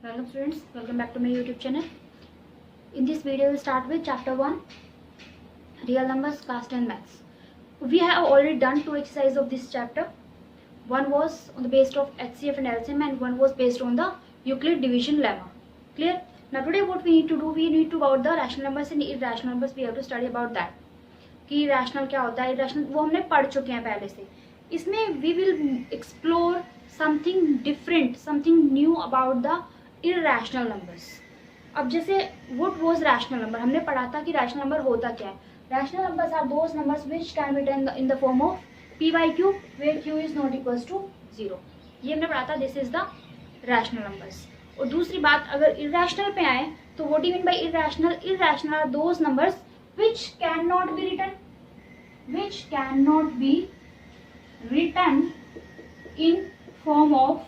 Hello students, welcome back to my YouTube channel. In this video, we will start with chapter 1, Real Numbers, Class 10 Maths. We have already done 2 exercises of this chapter. One was on the basis of HCF and LCM and one was based on the Euclid division lemma. Clear? Now today what we need to do, we need to about the rational numbers and irrational numbers. We have to study about that. कि irrational क्या होता है, irrational वो हमने पढ़ चुके हैं पहले से. इसमें we will explore something different, something new about the irrational numbers. अब जैसे what was rational number, हमने पढ़ा था कि rational number होता क्या है. Rational numbers are those numbers which can be written in the form of p by q where q is not equals to 0. ये हमने पढ़ा था, this is the rational numbers. और दूसरी बात अगर irrational पे आए तो what do you mean by irrational? Irrational are those numbers which cannot be written in form of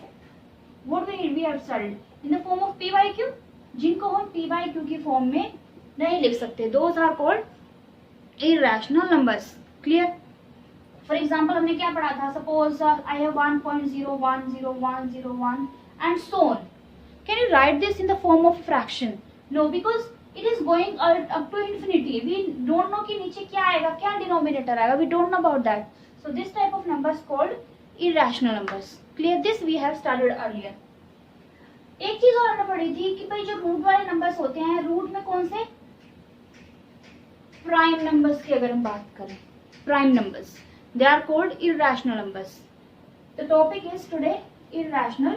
what we have studied in the form of p by q, जिनको हम p by q की form में नहीं लिख सकते. those are called irrational numbers. clear? for example हमने क्या पढ़ा था, suppose I have 1.010101 and so on. can you write this in the form of fraction? no, because it is going up to infinity. we don't know कि नीचे क्या आएगा, क्या denominator आएगा, we don't know about that. so this type of numbers called irrational numbers. clear? this we have studied earlier. एक चीज और हमने पढ़ी थी कि भाई जो रूट वाले नंबर्स होते हैं, रूट में कौन से, प्राइम नंबर्स की अगर हम बात करें, prime numbers, they are called irrational numbers. The topic is today irrational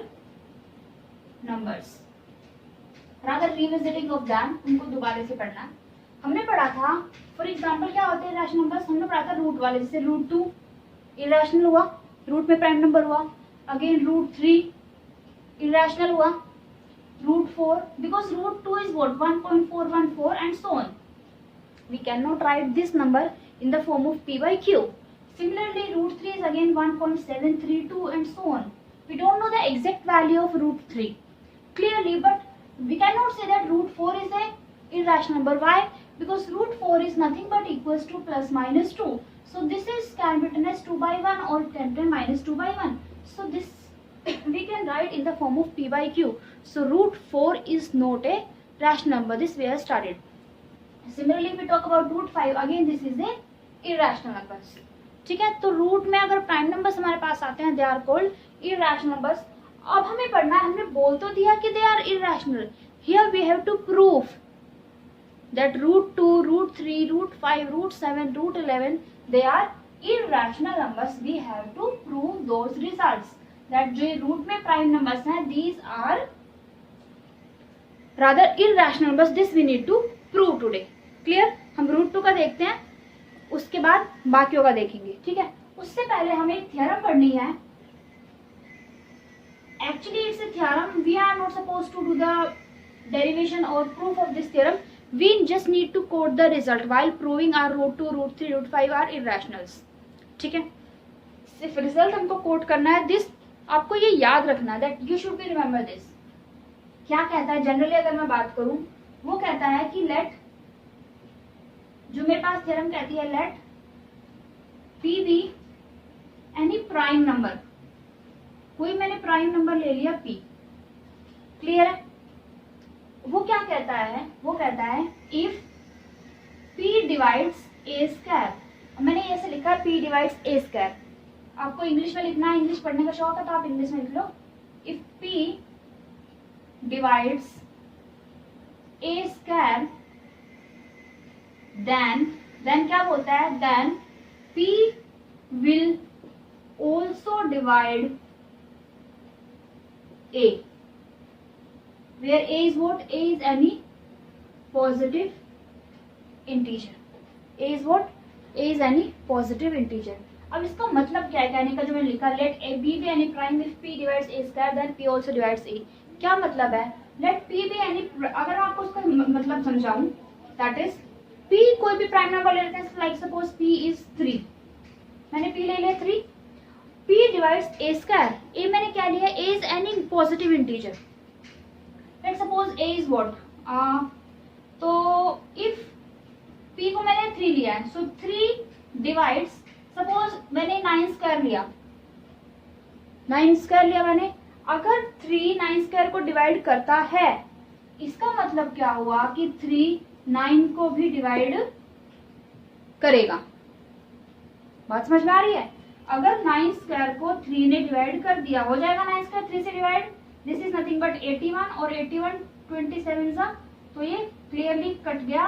numbers. Rather revisiting of them, उनको दोबारा से पढ़ना. हमने पढ़ा था फॉर एग्जांपल क्या होते हैं इरैशनल नंबर्स, हमने पढ़ा था रूट वाले, जैसे रूट 2 इरैशनल हुआ, रूट में प्राइम नंबर हुआ. अगेन रूट 3 इरैशनल हुआ, root 4 because root 2 is what, 1.414 and so on. we cannot write this number in the form of p by q. similarly root 3 is again 1.732 and so on. we don't know the exact value of root 3 clearly, but we cannot say that root 4 is a irrational number. why? because root 4 is nothing but equals to plus minus 2. so this is can be written as 2 by 1 or 10 to minus 2 by 1. so this we can write in the form of p by q. so root 4 is not a rational number. this we have studied. similarly if we talk about root 5, again this is a irrational numbers. ठीक है, तो root में अगर prime numbers हमारे पास आते हैं, they are called irrational numbers. अब हमें पढ़ना है, हमने बोल तो दिया कि they are irrational. Here we have to prove that root 2, root 3, root 5, root 7, root 11 they are irrational numbers. we have to prove those results that जो रूट में प्राइम नंबर्स हैं, these are rather irrational numbers. this we need to prove today. clear? हम root 2 का देखते हैं, उसके बाद बाकियों का देखेंगे. ठीक है, उससे पहले हमें एक थ्योरम पढ़नी है. actually it's a theorem. we are not supposed to do the derivation or proof of this theorem. we just need to quote the result while proving our root 2, root 3, root 5 are irrationals. ठीक है, सिर्फ result हमको coat करना है. This आपको ये याद रखना, that you should be remember this. क्या कहता है जनरली अगर मैं बात करूं, वो कहता है कि लेट, जो मेरे पास थ्योरम कहती है, let p be any prime number. कोई मैंने प्राइम नंबर ले लिया p. क्लियर है? वो क्या कहता है, वो कहता है if p divides a square. मैंने ऐसे लिखा है p डिवाइड्स a स्क्वायर. आपको इंग्लिश में लिखना है, इंग्लिश पढ़ने का शौक है तो आप इंग्लिश में लिख लो. If p divides a square then क्या बोलता है, then p will also divide a where a is what, a is any positive integer. a is what, a is any positive integer. अब इसका मतलब क्या है कहने का, जो मैंने लिखा, let a b be any prime if p divides a square then p also divides a. क्या मतलब है, लेट p बी एनी, अगर आपको उसका मतलब समझाऊं, दैट इज p कोई भी प्राइम नंबर ले लेते हैं, लाइक सपोज p इज 3. मैंने p ले लिया 3. p divides a square. a मैंने क्या लिया, a is any positive integer. Let suppose a is what, तो इफ p को मैंने 3 लिया है, सो 3 डिवाइड्स, सपोज मैंने 9 स्क्वायर लिया, 9 स्क्वायर लिया मैंने. अगर 3 9 स्क्वायर को डिवाइड करता है, इसका मतलब क्या हुआ कि 3 9 को भी डिवाइड करेगा। बात समझ में आ रही है? अगर 9 स्क्वायर को 3 ने डिवाइड कर दिया, हो जाएगा 9 स्क्वायर 3 से divide, this is nothing but 81 और 81 27 सा, तो ये क्लियरली कट गया,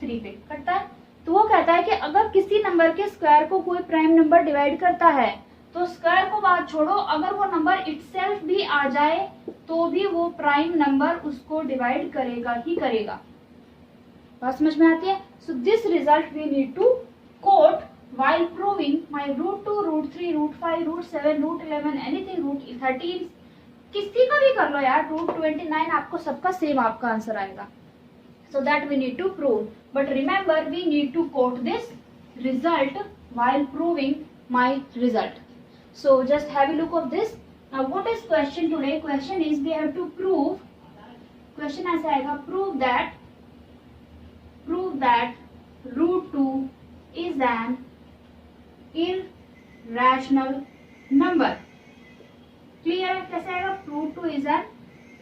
3 पे कटता है। तो वो कहता है कि अगर किसी नंबर के स्क्वायर को कोई प्राइम नंबर डिवाइड करता है तो स्क्वायर को बात छोड़ो, अगर वो नंबर इटसेल्फ भी आ जाए तो भी वो प्राइम नंबर उसको डिवाइड करेगा ही करेगा। बात समझ में आती है? So this result we need to quote while proving my √2, √3, √5, √7, √11 anything √13 किसी का भी कर लो यार, √29 आपको सबका सेम आपका आंसर आएगा। So that we need to prove, but remember we need to quote this result while proving my result. So just have a look of this. Now what is question today? Question is we have to prove, question ऐसा आएगा, prove that √2 is an irrational number. Clear है कैसे आएगा? √2 is an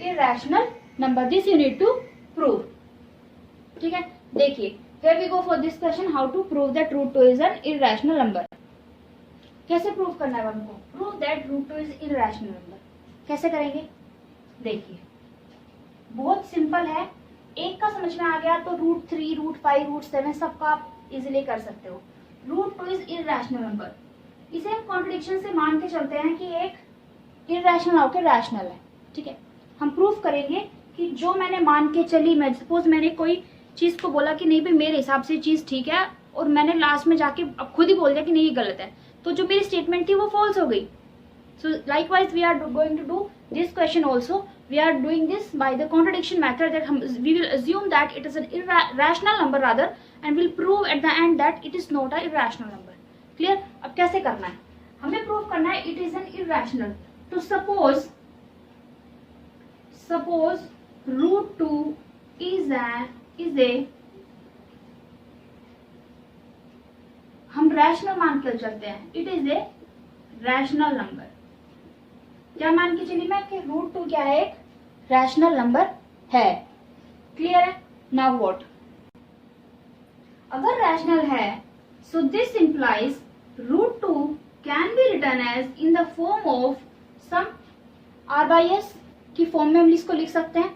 irrational number. This you need to prove. ठीक है, देखिए here we go for this question, how to prove that √2 is an irrational number. कैसे prove करना है हमको? prove that √2 is irrational number. कैसे करेंगे? देखिए बहुत सिंपल है, एक का समझ में आ गया तो √3, √5, √7 सबका आप इजिली कर सकते हो। √2 इज इरैशनल नंबर, इसे हम कॉन्ट्रडिक्शन से मान के चलते हैं कि एक इरैशनल होकर रैशनल है। ठीक है, हम प्रूफ करेंगे कि जो मैंने मान के चली, मैं सपोज मैंने कोई चीज को बोला कि नहीं भाई मेरे हिसाब से चीज ठीक है, और मैंने लास्ट में जाके अब खुद ही बोल दिया कि नहीं ये गलत है, तो जो मेरी स्टेटमेंट थी वो फॉल्स हो गई। So likewise we are going to do this question also, we are doing this by the contradiction method, that हम we will assume that it is an irrational number rather and will prove at the end that it is not a irrational number. Clear? अब कैसे करना है? हमें prove करना है it is an irrational. तो suppose √2 is a हम rational मान के चलते हैं, it is a rational number. क्या मान के चलिए मैं कि √2 क्या है? एक रैशनल नंबर है। क्लियर है? Now what? अगर रैशनल है, so this implies √2 can be written as in the form of some r/s की फॉर्म में हम इसको लिख सकते हैं।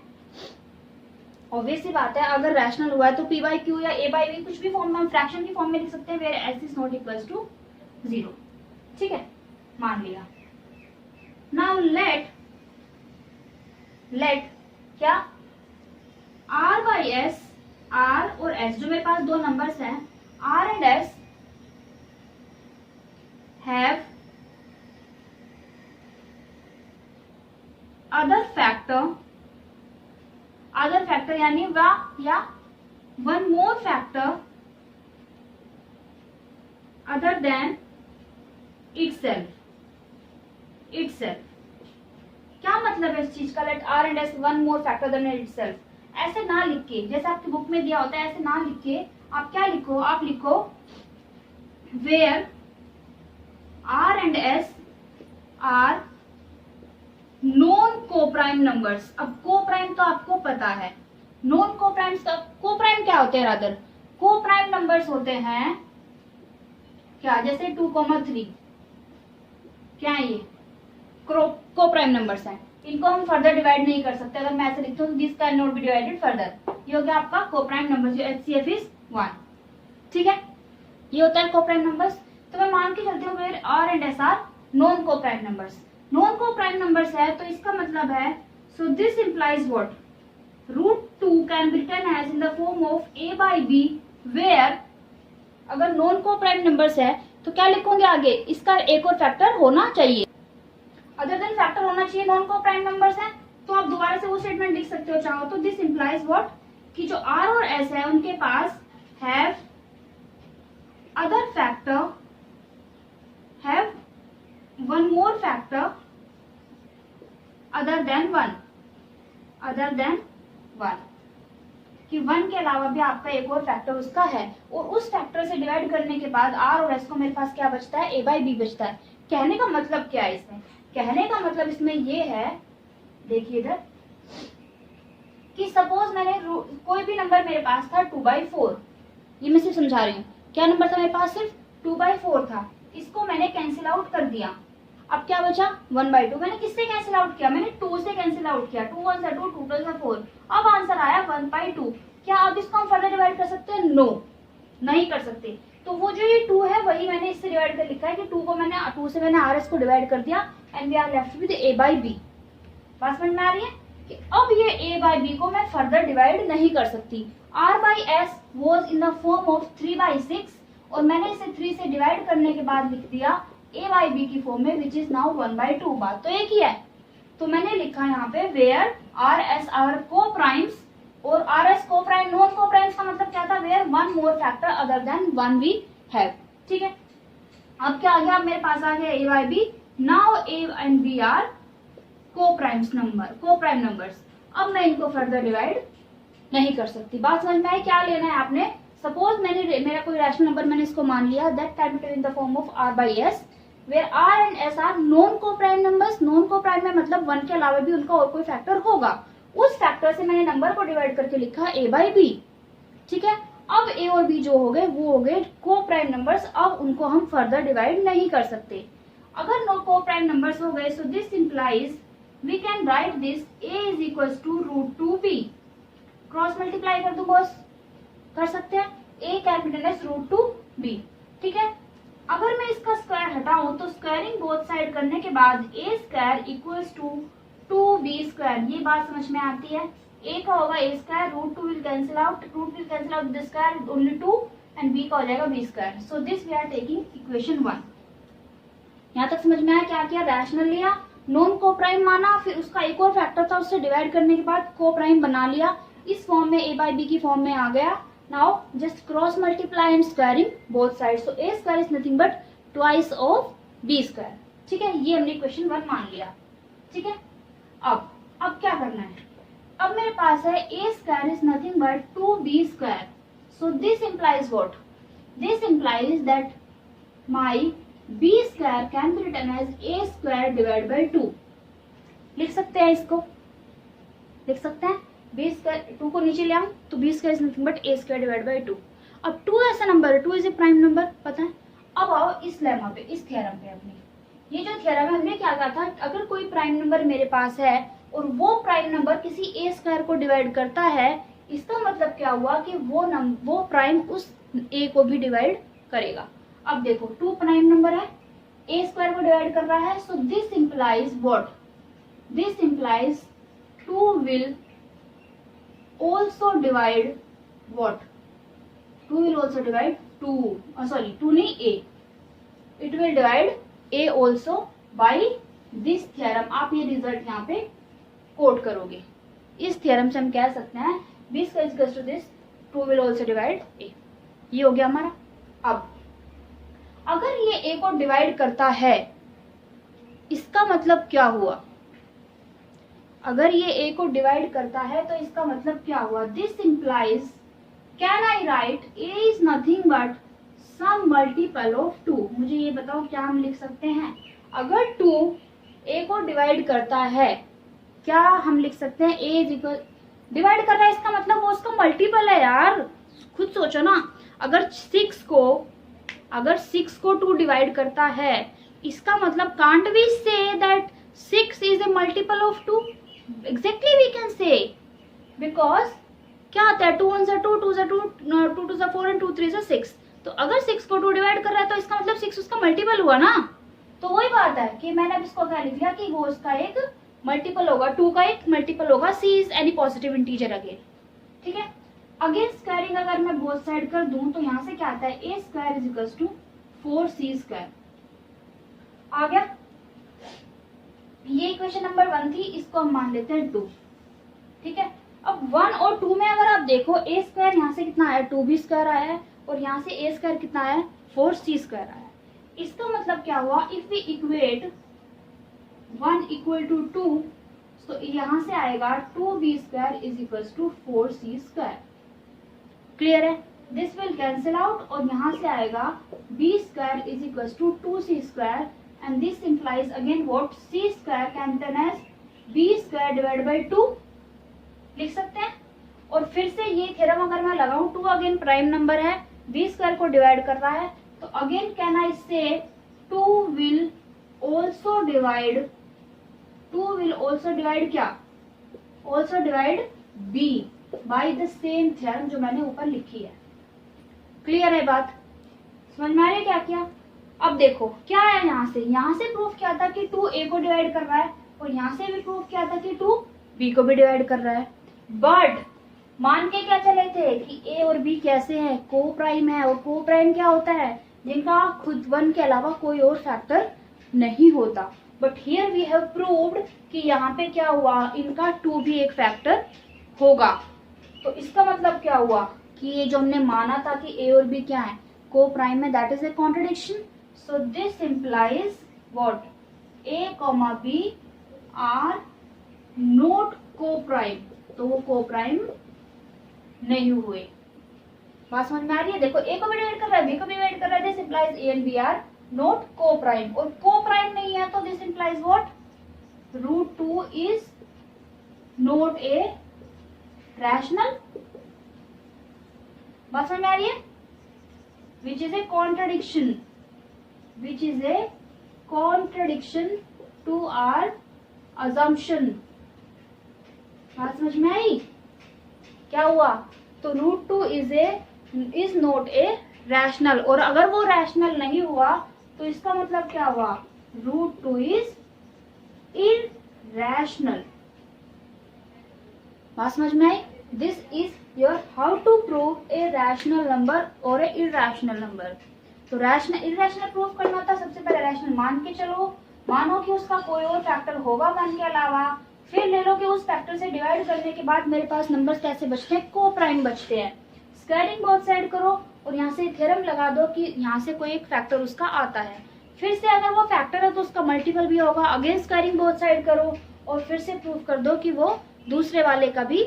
ऑब्वियस सी बात है, अगर रैशनल हुआ है तो p/q या a/b कुछ भी फॉर्म में हम फ्रैक्शन की फॉर्म में लिख सकते हैं, where s is not equals to 0। ठीक है, मान लिया। नाउ लेट क्या r/s, r और s, जो मेरे पास दो नंबर्स हैं r and s have other factor यानी या one more factor other than itself। क्या मतलब है इस चीज का? Let r and s one more factor than itself, ऐसे ना लिख के, जैसे आपकी बुक में दिया होता है ऐसे ना लिख के आप क्या लिखो? आप लिखो where r and s are non coprime numbers. अब कोप्राइम तो आपको पता है, नॉन कोप्राइम कोप्राइम क्या होते हैं? रादर कोप्राइम नंबर्स होते हैं क्या? जैसे 2,3 क्या है? ये कोप्राइम नंबर्स हैं, इनको हम फर्दर डिवाइड नहीं कर सकते। अगर मैं ऐसे लिखता हूँ this can not be divided further, ये हो गया आपका कोप्राइम नंबर, जो HCF इज 1। ठीक है, ये होता है कोप्राइम नंबर्स। तो मैं मान के चलती हूँ where r and s are non coprime numbers. Non coprime numbers है तो इसका मतलब है, so this implies what? √2 can be written as in the form of a/b, where अगर नॉन कोप्राइम नंबर्स है तो क्या लिखोगे आगे? इसका एक और फैक्टर होना चाहिए, अदर देन फैक्टर होना चाहिए। नॉन कोप्राइम नंबर्स है तो आप दोबारा से वो स्टेटमेंट लिख सकते हो चाहो तो। This implies what? कि जो r और s है उनके पास have other factor, have one more factor other than one, कि 1 के अलावा भी आपका एक और फैक्टर उसका है, और उस फैक्टर से डिवाइड करने के बाद r और s को मेरे पास क्या बचता है? a/b बचता है। कहने का मतलब क्या है इसमें? कहने का मतलब इसमें ये है, देखिए इधर, कि सपोज मैंने कोई भी नंबर मेरे पास था 2/4, ये मैं सिर्फ समझा रही हूँ, क्या नंबर था मेरे पास, सिर्फ 2/4 था, इसको मैंने कैंसिल आउट कर दिया, अब क्या बचा 1/2, मैंने किससे कैंसिल आउट किया, मैंने 2 से कैंसिल आउट किया, 2 1 2 2 2 4, अब आंसर आया 1/2। क्या अब इसको हम फर्दर डिवाइड कर सकते हैं, नो नहीं कर सकते, तो वो जो ये 2 है वही मैंने इससे डिवाइड कर लिखा है कि 2 से मैंने RS को डिवाइड कर दिया and we are left with A/B। बात समझ में आ रही है कि अब ये A/B को मैं फर्दर डिवाइड नहीं कर सकती, R/S was in the form of 3/6 और मैंने इसे 3 से डिवाइड करने के बाद लिख दिया A/B की फॉर्म में विच इज नाउ 1/2। बात तो एक ही है, तो मैंने लिखा यहाँ पे where RS are coprimes और RS coprime non coprimes का मतलब क्या था, where one more factor other than 1 we have. ठीक है, अब क्या आ गया, अब मेरे पास आ गया A/B, now A and B are coprime numbers, अब मैं इनको फर्दर डिवाइड नहीं कर सकती। बात समझ में आई, क्या लेना है आपने, सपोज मेरा कोई रैशनल नंबर मैंने इसको मान लिया, that can be in the form of R/S where R and S are non coprime numbers, non coprime में मतलब 1 के अलावा भी उनका और कोई फैक्टर होगा, उस फैक्टर से मैंने नंबर को डिवाइड करके लिखा A/B। ठीक है, अब A और B जो हो गए वो हो गए को प्राइम नंबर्स, अब उनको हम फर्दर डिवाइड नहीं कर सकते। अगर नो को प्राइम नंबर्स हो गए, so this implies we can write this A is equal to √2B, cross multiply कर दो बॉस, कर सकते हैं, A can be done as √2B। ठीक है, अगर मैं इसका स्क्वायर हटाऊं तो स्क्वायरिंग बोथ साइड करने के बाद A² इक्वल्स टू 2B², ये बात समझ में आती है, A का होगा A², √2 will cancel out, this square only 2 and B का हो जाएगा B²। So this we are taking equation 1। यहाँ तक समझ में आया, क्या किया, रैशनल लिया, नॉन को प्राइम माना, फिर उसका एक और फैक्टर था उससे डिवाइड करने के बाद को प्राइम बना लिया, इस फॉर्म में A/B की फॉर्म में आ गया। Now just cross multiply and squaring both sides, so A² is nothing but twice of B²। ठीक है, ये हमने क्वेश्चन 1 मान लिया। ठीक है, अब क्या करना है, अब मेरे पास है A² is nothing but 2B², so this implies what, this implies that my B² can be written as A² divide by 2। लिख सकते हैं, इसको लिख सकते हैं, B², 2 को नीचे ले आऊं तो B² is nothing but A² divide by 2। अब 2 ऐसा नंबर है, 2 इज ए प्राइम नंबर, पता है। अब आओ इस लेमा पे, इस थ्योरम पे अपने, ये जो थ्योरम है हमने क्या कहा था, अगर कोई प्राइम नंबर मेरे पास है और वो प्राइम नंबर किसी A² को डिवाइड करता है, इसका मतलब क्या हुआ कि वो प्राइम उस A को भी डिवाइड करेगा। अब देखो 2 प्राइम नंबर है, A² को डिवाइड कर रहा है, so this implies what, this implies 2 will also divide what, 2 will also divide 2 नहीं A, it will divide A also by this theorem। आप ये रिजल्ट यहाँ पे कोट करोगे, इस थ्योरम से हम कह सकते हैं B² equals to this 2 will also divide A, ये हो गया हमारा। अब अगर ये A को डिवाइड करता है, इसका मतलब क्या हुआ, अगर ये A को डिवाइड करता है तो इसका मतलब क्या हुआ, this implies can I write A is nothing but some multiple of 2। मुझे ये बताओ क्या हम लिख सकते हैं, अगर 2 A को डिवाइड करता है, क्या हम लिख सकते हैं A इज इक्वल, डिवाइड कर रहा है इसका मतलब वो उसका मल्टीपल है यार, खुद सोचो ना, अगर 6 को 2 डिवाइड करता है, इसका मतलब can't we say that 6 is a multiple of 2, exactly we can say, because क्या आता है 2 1 2 2 2 2 2 4 and 2 3 6, तो अगर 6 को 2 डिवाइड कर रहा है तो इसका मतलब 6 उसका मल्टीपल हुआ ना। तो वही बात है कि मैंने अब इसको क्या लिख लिया कि वो उसका एक मल्टीपल होगा, 2 का एक मल्टीपल होगा, C is any positive integer again. ठीक है, अगेन स्क्वायरिंग अगर मैं बोथ साइड कर दूं तो यहाँ से क्या आता है, A² is equals to 4C²। आ गया, ये इक्वेशन नंबर 1 थी, इसको हम मान लेते हैं 2। ठीक है, अब 1 और 2 में अगर आप देखो A² यहाँ से कितना आया, 2B² आया है, और यहाँ से A² कितना आया, 4C² आया है। इसका मतलब क्या हुआ, if we equate 1 equal to 2, तो यहाँ से आएगा 2B² is equals to 4C²। Clear है, दिस विल कैंसिल आउट और यहाँ से आएगा B² is equals to 2C² and this implies again what, C square can written as B square divide by 2 लिख सकते हैं। और फिर से ये थ्योरम अगर मैं लगाऊं, 2 अगेन प्राइम नंबर है, बी स्क्वायर को डिवाइड कर रहा है, तो अगेन कैन आई से 2 will also divide क्या, also divide b by the same theorem जो मैंने ऊपर लिखी है। क्लियर है बात, समझ में आ रही है क्या किया। अब देखो क्या है, यहाँ से प्रूफ क्या था कि 2a को डिवाइड कर रहा है, और यहाँ से भी प्रूफ क्या था कि 2b को भी डिवाइड कर रहा है। बट मान के क्या चले थे कि a और b कैसे हैं, को प्राइम है, और को प्राइम क्या होता है, जिनका खुद 1 के अलावा कोई और फैक्टर नहीं होता। But here we have proved कि यहाँ पे क्या हुआ, इनका 2 भी एक फैक्टर होगा। तो इसका मतलब क्या हुआ कि ये जो हमने माना था कि a और b क्या है, को प्राइम है, that is a contradiction. So this implies what, a, b are not coprime, तो वो को प्राइम नहीं हुए। बात समझ में आ रही है। देखो a को भी डिवाइड कर रहा है, b को भी डिवाइड कर रहा है, this implies a and b are not coprime, और को प्राइम नहीं है तो this implies what, √2 is not a rational. बात समझ में आ रही है, which is a contradiction, which is a contradiction to our assumption. बात समझ में आई, क्या हुआ, तो √2 इज नॉट ए रैशनल, और अगर वो रैशनल नहीं हुआ तो इसका मतलब क्या हुआ, √2 इज इरैशनल। बात समझ में आई। This is your how to prove a rational number और ए इरैशनल नंबर। तो रैशनल इरैशनल प्रूव करना होता है, सबसे पहले रैशनल मान के चलो, मानो कि उसका कोई और फैक्टर होगा 1 के अलावा, फिर ले लो कि उस फैक्टर से डिवाइड करने के बाद मेरे पास नंबर्स कैसे बचते हैं, को प्राइम बचते हैं। स्क्वायरिंग बोथ साइड करो और यहाँ से थ्योरम लगा दो कि यहाँ से कोई एक फैक्टर उसका आता है, फिर से अगर वो फैक्टर है तो उसका मल्टीपल भी होगा, अगेन स्क्वायरिंग बोथ साइड करो और फिर से प्रूव कर दो कि वो दूसरे वाले का भी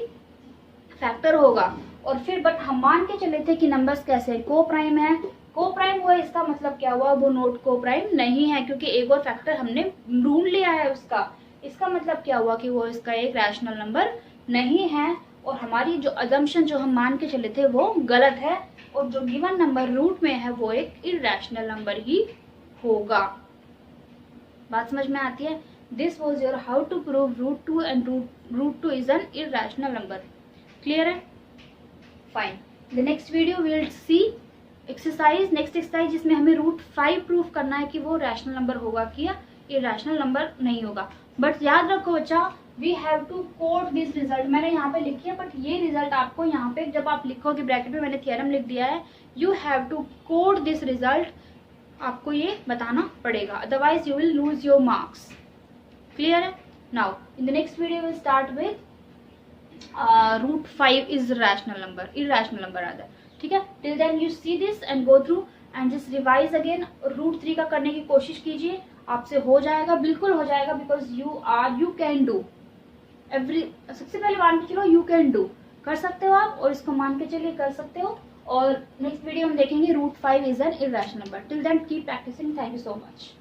फैक्टर होगा। और फिर बट हम मान के चले थे कि नंबर्स कैसे को प्राइम है, को प्राइम हुआ, इसका मतलब क्या हुआ, वो नोट को प्राइम नहीं है, क्योंकि एक और फैक्टर हमने ढूंढ लिया है उसका। इसका मतलब क्या हुआ कि वो इसका एक रैशनल नंबर नहीं है, और हमारी जो अजम्पशन जो हम मान के चले थे वो गलत है, और जो गिवन नंबर रूट में है वो एक इरैशनल नंबर ही होगा। बात समझ में आती है। This was your how to prove √2 and √2 is an irrational number. Clear है, fine. The next video we will see exercise, next exercise जिसमें हमें √5 प्रूव करना है कि वो रैशनल नंबर होगा कि इरैशनल नंबर नहीं होगा। बट याद रखो बच्चा, we have to code this result. मैंने यहाँ पे लिखी है, बट ये रिजल्ट आपको यहाँ पे जब आप लिखोगे ब्रैकेट में मैंने थ्योरम लिख दिया है, you have to code this result, आपको ये बताना पड़ेगा, otherwise you will lose your marks. Clear है। Now in the next video will start with √5 is rational number, irrational number आधा। ठीक है, till then you see this and go through and just revise again. √3 का करने की कोशिश कीजिए, आपसे हो जाएगा, बिल्कुल हो जाएगा, because you can do every. सबसे पहले मान के चलो यू कैन डू, कर सकते हो आप, और इसको मान के चलिए कर सकते हो। और नेक्स्ट वीडियो हम देखेंगे √5 is an irrational number. Till then keep practicing. Thank you so much.